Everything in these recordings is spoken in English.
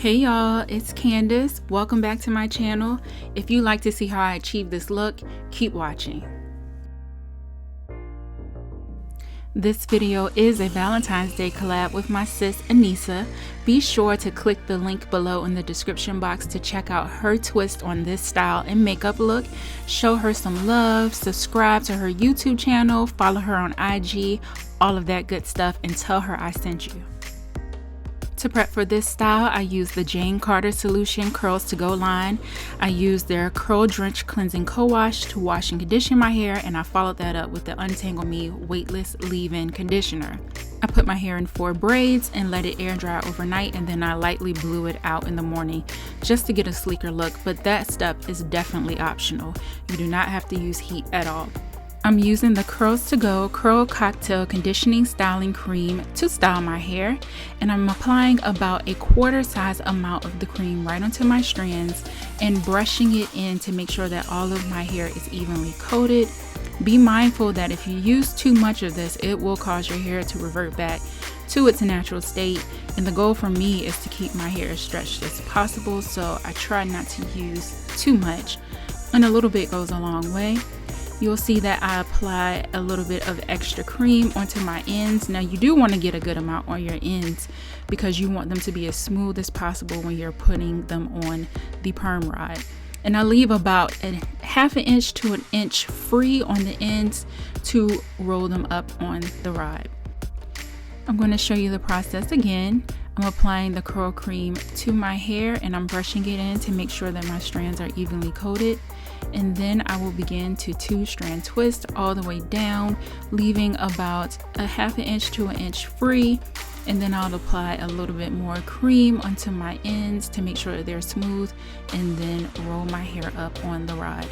Hey y'all, it's Candice. Welcome back to my channel. If you'd like to see how I achieve this look, keep watching. This video is a Valentine's Day collab with my sis Anissa. Be sure to click the link below in the description box to check out her twist on this style and makeup look. Show her some love, subscribe to her YouTube channel, follow her on IG, all of that good stuff, and tell her I sent you. To prep for this style, I used the Jane Carter Solution Curls to Go line. I used their Curl Drench Cleansing Co-Wash to wash and condition my hair, and I followed that up with the Untangle Me Weightless Leave-In Conditioner. I put my hair in 4 braids and let it air dry overnight, and then I lightly blew it out in the morning just to get a sleeker look, but that step is definitely optional. You do not have to use heat at all. I'm using the Curls to Go Curl Cocktail Conditioning Styling Cream to style my hair, and I'm applying about a quarter size amount of the cream right onto my strands and brushing it in to make sure that all of my hair is evenly coated. Be mindful that if you use too much of this, it will cause your hair to revert back to its natural state, and the goal for me is to keep my hair as stretched as possible, so I try not to use too much, and a little bit goes a long way. You'll see that I apply a little bit of extra cream onto my ends. Now you do want to get a good amount on your ends because you want them to be as smooth as possible when you're putting them on the perm rod. And I leave about a half an inch to an inch free on the ends to roll them up on the rod. I'm going to show you the process again. I'm applying the curl cream to my hair and I'm brushing it in to make sure that my strands are evenly coated. And then I will begin to 2-strand twist all the way down, leaving about a half an inch to an inch free. And then I'll apply a little bit more cream onto my ends to make sure that they're smooth, and then roll my hair up on the rod.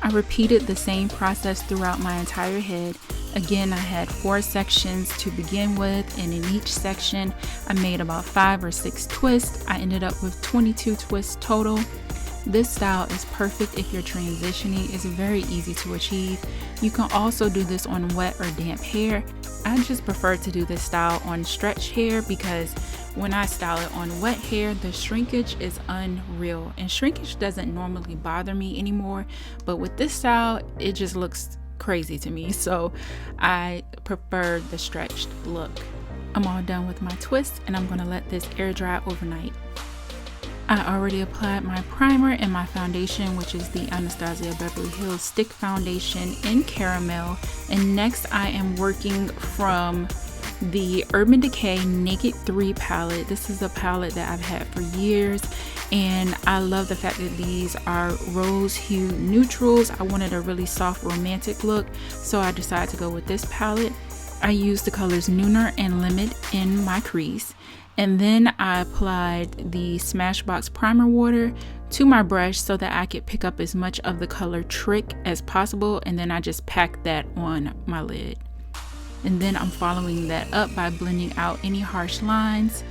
I repeated the same process throughout my entire head. Again, I had 4 sections to begin with, and in each section I made about 5 or 6 twists. I ended up with 22 twists total. This style is perfect if you're transitioning. It's very easy to achieve. You can also do this on wet or damp hair. I just prefer to do this style on stretched hair because when I style it on wet hair, the shrinkage is unreal, and shrinkage doesn't normally bother me anymore, but with this style it just looks crazy to me, so I prefer the stretched look. I'm all done with my twist and I'm going to let this air dry overnight. I already applied my primer and my foundation, which is the Anastasia Beverly Hills Stick Foundation in Caramel. And next I am working from the Urban Decay Naked 3 palette. This is a palette that I've had for years, and I love the fact that these are rose hue neutrals. I wanted a really soft romantic look, so I decided to go with this palette. I used the colors Nooner and Limit in my crease. And then I applied the Smashbox primer water to my brush so that I could pick up as much of the color Trick as possible, and then I just packed that on my lid. And then I'm following that up by blending out any harsh lines.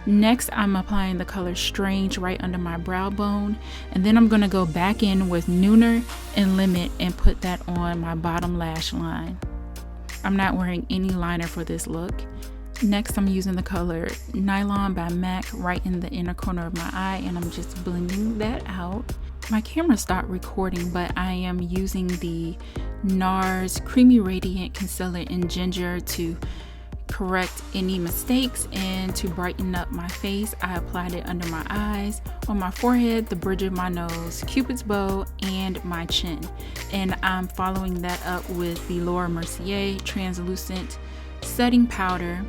Next, I'm applying the color Strange right under my brow bone, and then I'm going to go back in with Nooner and Limit and put that on my bottom lash line. I'm not wearing any liner for this look. Next, I'm using the color Nylon by MAC right in the inner corner of my eye, and I'm just blending that out. My camera stopped recording, but I am using the NARS Creamy Radiant Concealer in Ginger to correct any mistakes and to brighten up my face. I applied it under my eyes, on my forehead, the bridge of my nose, Cupid's bow, and my chin. And I'm following that up with the Laura Mercier Translucent Setting Powder.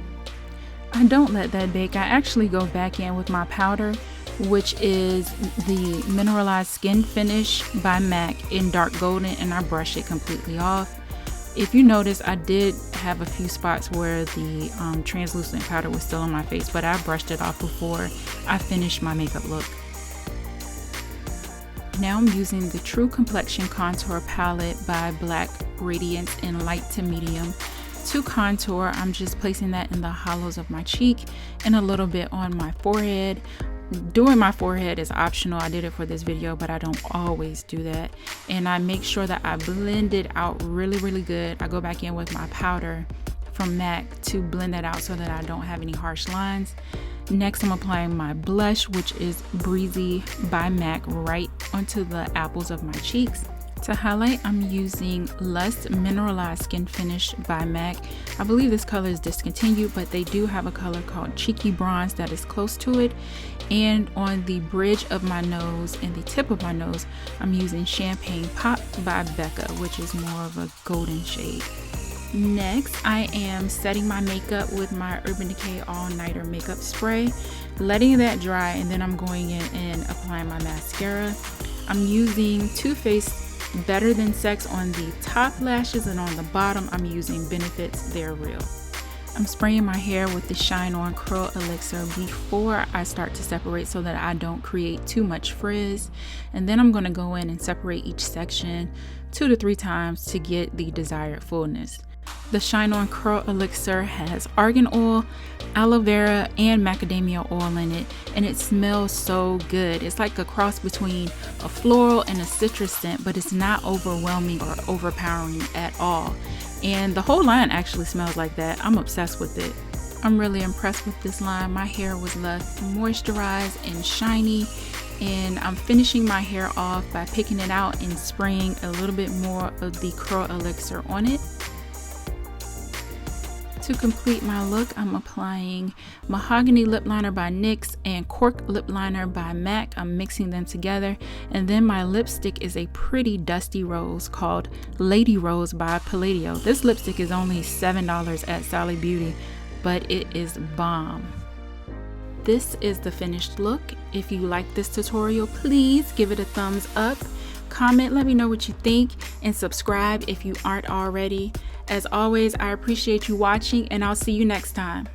I don't let that bake. I actually go back in with my powder, which is the Mineralized Skin Finish by MAC in dark golden, and I brush it completely off. If you notice, I did have a few spots where the translucent powder was still on my face, but I brushed it off before I finished my makeup look. Now I'm using the True Complexion Contour Palette by Black Radiance in light to medium. To contour, I'm just placing that in the hollows of my cheek and a little bit on my forehead. Doing my forehead is optional. I did it for this video, but I don't always do that. And I make sure that I blend it out really good. I go back in with my powder from MAC to blend that out so that I don't have any harsh lines. Next, I'm applying my blush, which is Breezy by MAC, right onto the apples of my cheeks. To highlight, I'm using Lust Mineralized Skin Finish by MAC. I believe this color is discontinued, but they do have a color called Cheeky Bronze that is close to it. And on the bridge of my nose and the tip of my nose, I'm using Champagne Pop by Becca, which is more of a golden shade. Next, I am setting my makeup with my Urban Decay All Nighter Makeup Spray, letting that dry, and then I'm going in and applying my mascara. I'm using Too Faced Better Than Sex on the top lashes, and on the bottom I'm using Benefits They're Real. I'm spraying my hair with the Shine On Curl Elixir before I start to separate so that I don't create too much frizz. And then I'm going to go in and separate each section 2 to 3 times to get the desired fullness. The Shine On Curl Elixir has argan oil, aloe vera, and macadamia oil in it, and it smells so good. It's like a cross between a floral and a citrus scent, but it's not overwhelming or overpowering at all. And the whole line actually smells like that. I'm obsessed with it. I'm really impressed with this line. My hair was left moisturized and shiny, and I'm finishing my hair off by picking it out and spraying a little bit more of the Curl Elixir on it. To complete my look, I'm applying Mahogany Lip Liner by NYX and Cork Lip Liner by MAC. I'm mixing them together. And then my lipstick is a pretty dusty rose called Lady Rose by Palladio. This lipstick is only $7 at Sally Beauty, but it is bomb. This is the finished look. If you like this tutorial, please give it a thumbs up. Comment, let me know what you think, and subscribe if you aren't already. As always, I appreciate you watching, and I'll see you next time.